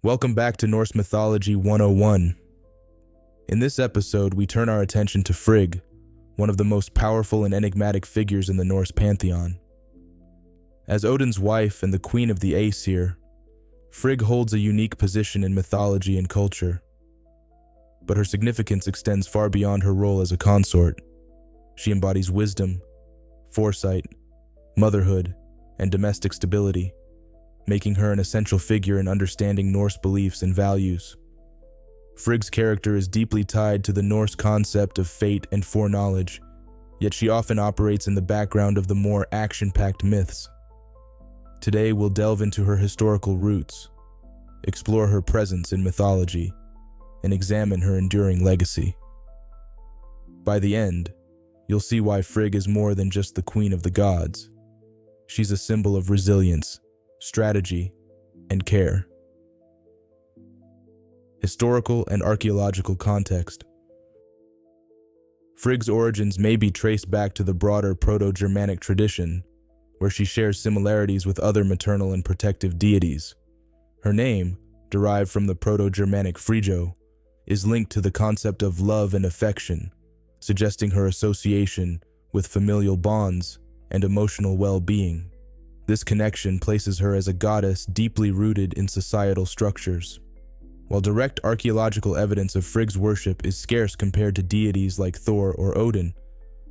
Welcome back to Norse Mythology 101. In this episode, we turn our attention to Frigg, one of the most powerful and enigmatic figures in the Norse pantheon. As Odin's wife and the queen of the Aesir, Frigg holds a unique position in mythology and culture. But her significance extends far beyond her role as a consort. She embodies wisdom, foresight, motherhood, and domestic stability, making her an essential figure in understanding Norse beliefs and values. Frigg's character is deeply tied to the Norse concept of fate and foreknowledge, yet she often operates in the background of the more action-packed myths. Today we'll delve into her historical roots, explore her presence in mythology, and examine her enduring legacy. By the end, you'll see why Frigg is more than just the queen of the gods. She's a symbol of resilience, strategy, and care. Historical and archaeological context. Frigg's origins may be traced back to the broader Proto-Germanic tradition, where she shares similarities with other maternal and protective deities. Her name, derived from the Proto-Germanic Frigg, is linked to the concept of love and affection, suggesting her association with familial bonds and emotional well-being. This connection places her as a goddess deeply rooted in societal structures. While direct archaeological evidence of Frigg's worship is scarce compared to deities like Thor or Odin,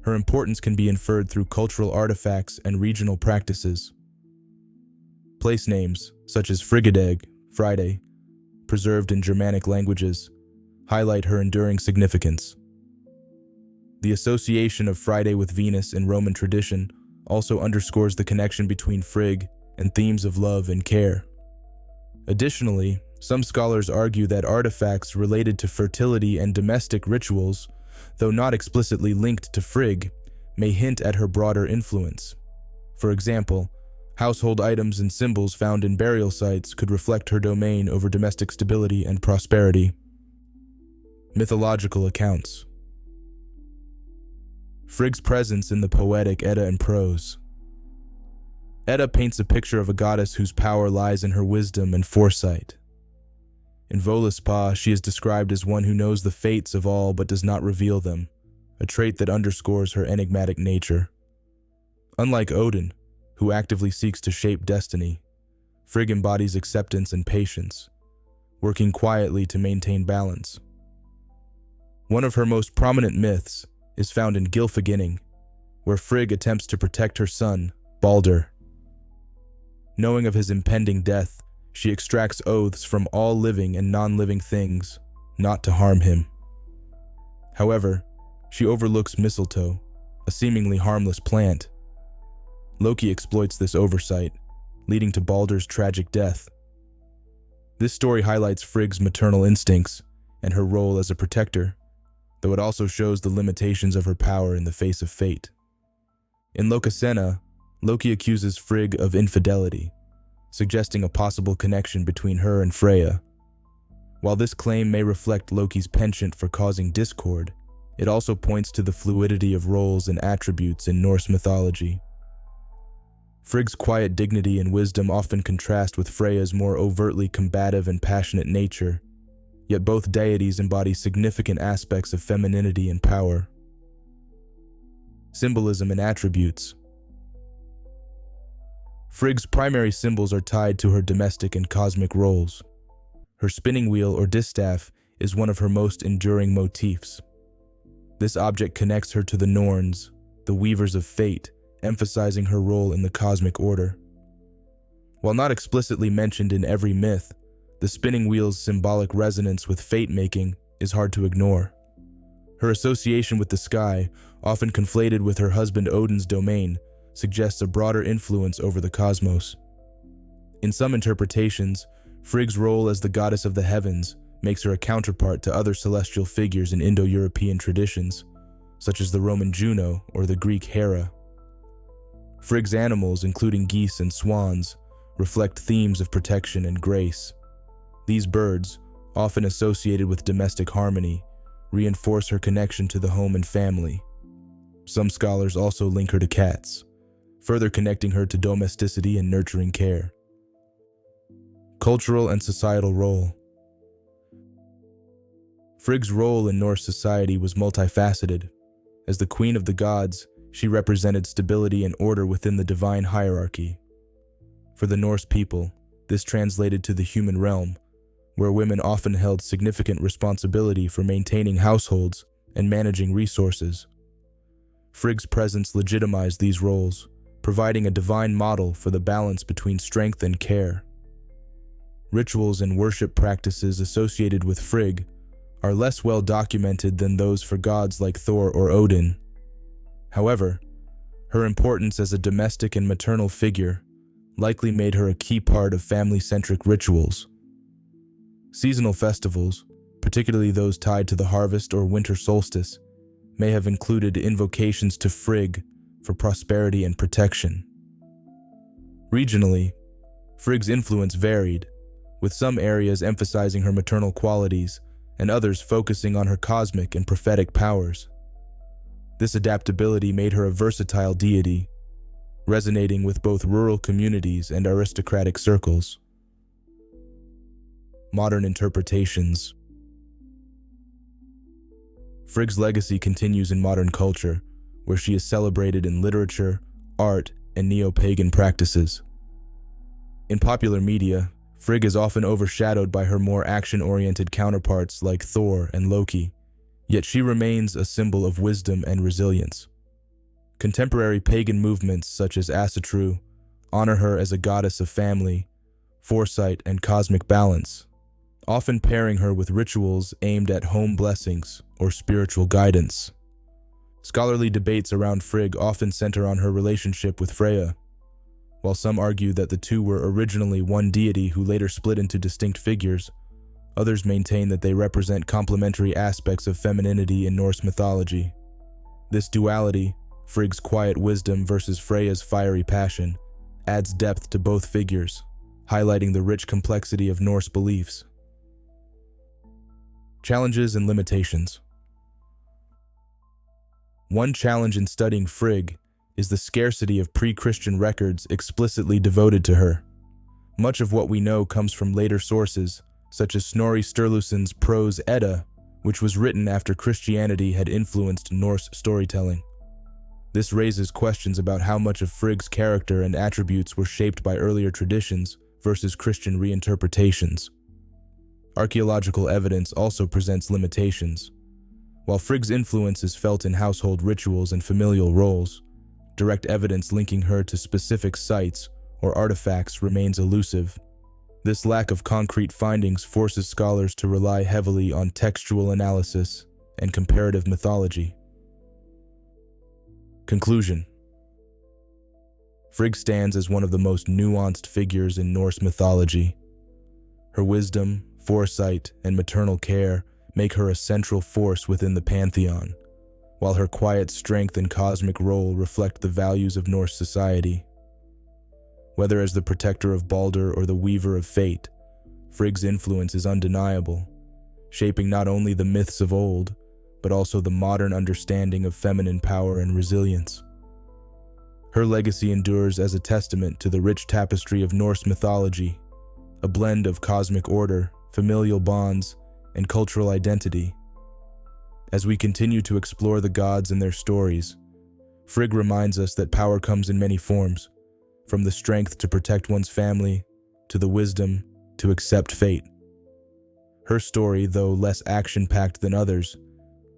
her importance can be inferred through cultural artifacts and regional practices. Place names, such as Friggadag, Friday, preserved in Germanic languages, highlight her enduring significance. The association of Friday with Venus in Roman tradition also underscores the connection between Frigg and themes of love and care. Additionally, some scholars argue that artifacts related to fertility and domestic rituals, though not explicitly linked to Frigg, may hint at her broader influence. For example, household items and symbols found in burial sites could reflect her domain over domestic stability and prosperity. Mythological accounts. Frigg's presence in the poetic Edda and prose. Edda paints a picture of a goddess whose power lies in her wisdom and foresight. In Völuspá, she is described as one who knows the fates of all but does not reveal them, a trait that underscores her enigmatic nature. Unlike Odin, who actively seeks to shape destiny, Frigg embodies acceptance and patience, working quietly to maintain balance. One of her most prominent myths is found in Gylfaginning, where Frigg attempts to protect her son, Baldr. Knowing of his impending death, she extracts oaths from all living and non-living things not to harm him. However, she overlooks mistletoe, a seemingly harmless plant. Loki exploits this oversight, leading to Baldr's tragic death. This story highlights Frigg's maternal instincts and her role as a protector, though it also shows the limitations of her power in the face of fate. In Lokasenna, Loki accuses Frigg of infidelity, suggesting a possible connection between her and Freya. While this claim may reflect Loki's penchant for causing discord, it also points to the fluidity of roles and attributes in Norse mythology. Frigg's quiet dignity and wisdom often contrast with Freya's more overtly combative and passionate nature, yet both deities embody significant aspects of femininity and power. Symbolism and attributes. Frigg's primary symbols are tied to her domestic and cosmic roles. Her spinning wheel or distaff is one of her most enduring motifs. This object connects her to the Norns, the weavers of fate, emphasizing her role in the cosmic order. While not explicitly mentioned in every myth, the spinning wheel's symbolic resonance with fate-making is hard to ignore. Her association with the sky, often conflated with her husband Odin's domain, suggests a broader influence over the cosmos. In some interpretations, Frigg's role as the goddess of the heavens makes her a counterpart to other celestial figures in Indo-European traditions, such as the Roman Juno or the Greek Hera. Frigg's animals, including geese and swans, reflect themes of protection and grace. These birds, often associated with domestic harmony, reinforce her connection to the home and family. Some scholars also link her to cats, further connecting her to domesticity and nurturing care. Cultural and societal role. Frigg's role in Norse society was multifaceted. As the queen of the gods, she represented stability and order within the divine hierarchy. For the Norse people, this translated to the human realm, where women often held significant responsibility for maintaining households and managing resources. Frigg's presence legitimized these roles, providing a divine model for the balance between strength and care. Rituals and worship practices associated with Frigg are less well documented than those for gods like Thor or Odin. However, her importance as a domestic and maternal figure likely made her a key part of family-centric rituals. Seasonal festivals, particularly those tied to the harvest or winter solstice, may have included invocations to Frigg for prosperity and protection. Regionally, Frigg's influence varied, with some areas emphasizing her maternal qualities and others focusing on her cosmic and prophetic powers. This adaptability made her a versatile deity, resonating with both rural communities and aristocratic circles. Modern interpretations. Frigg's legacy continues in modern culture, where she is celebrated in literature, art, and neo-pagan practices. In popular media, Frigg is often overshadowed by her more action-oriented counterparts like Thor and Loki, yet she remains a symbol of wisdom and resilience. Contemporary pagan movements such as Aesir honor her as a goddess of family, foresight, and cosmic balance, often pairing her with rituals aimed at home blessings or spiritual guidance. Scholarly debates around Frigg often center on her relationship with Freya. While some argue that the two were originally one deity who later split into distinct figures, others maintain that they represent complementary aspects of femininity in Norse mythology. This duality, Frigg's quiet wisdom versus Freya's fiery passion, adds depth to both figures, highlighting the rich complexity of Norse beliefs. Challenges and limitations. One challenge in studying Frigg is the scarcity of pre-Christian records explicitly devoted to her. Much of what we know comes from later sources, such as Snorri Sturluson's prose Edda, which was written after Christianity had influenced Norse storytelling. This raises questions about how much of Frigg's character and attributes were shaped by earlier traditions versus Christian reinterpretations. Archaeological evidence also presents limitations. While Frigg's influence is felt in household rituals and familial roles, direct evidence linking her to specific sites or artifacts remains elusive. This lack of concrete findings forces scholars to rely heavily on textual analysis and comparative mythology. Conclusion. Frigg stands as one of the most nuanced figures in Norse mythology. Her wisdom, foresight, and maternal care make her a central force within the pantheon, while her quiet strength and cosmic role reflect the values of Norse society. Whether as the protector of Baldr or the weaver of fate, Frigg's influence is undeniable, shaping not only the myths of old, but also the modern understanding of feminine power and resilience. Her legacy endures as a testament to the rich tapestry of Norse mythology, a blend of cosmic order, familial bonds, and cultural identity. As we continue to explore the gods and their stories, Frigg reminds us that power comes in many forms, from the strength to protect one's family, to the wisdom to accept fate. Her story, though less action-packed than others,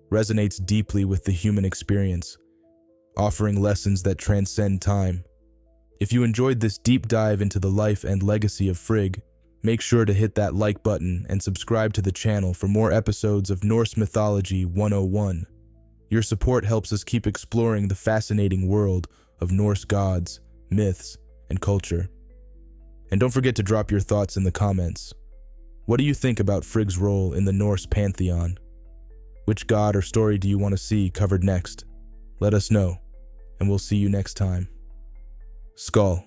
resonates deeply with the human experience, offering lessons that transcend time. If you enjoyed this deep dive into the life and legacy of Frigg, make sure to hit that like button and subscribe to the channel for more episodes of Norse Mythology 101. Your support helps us keep exploring the fascinating world of Norse gods, myths, and culture. And don't forget to drop your thoughts in the comments. What do you think about Frigg's role in the Norse pantheon? Which god or story do you want to see covered next? Let us know, and we'll see you next time. Skull.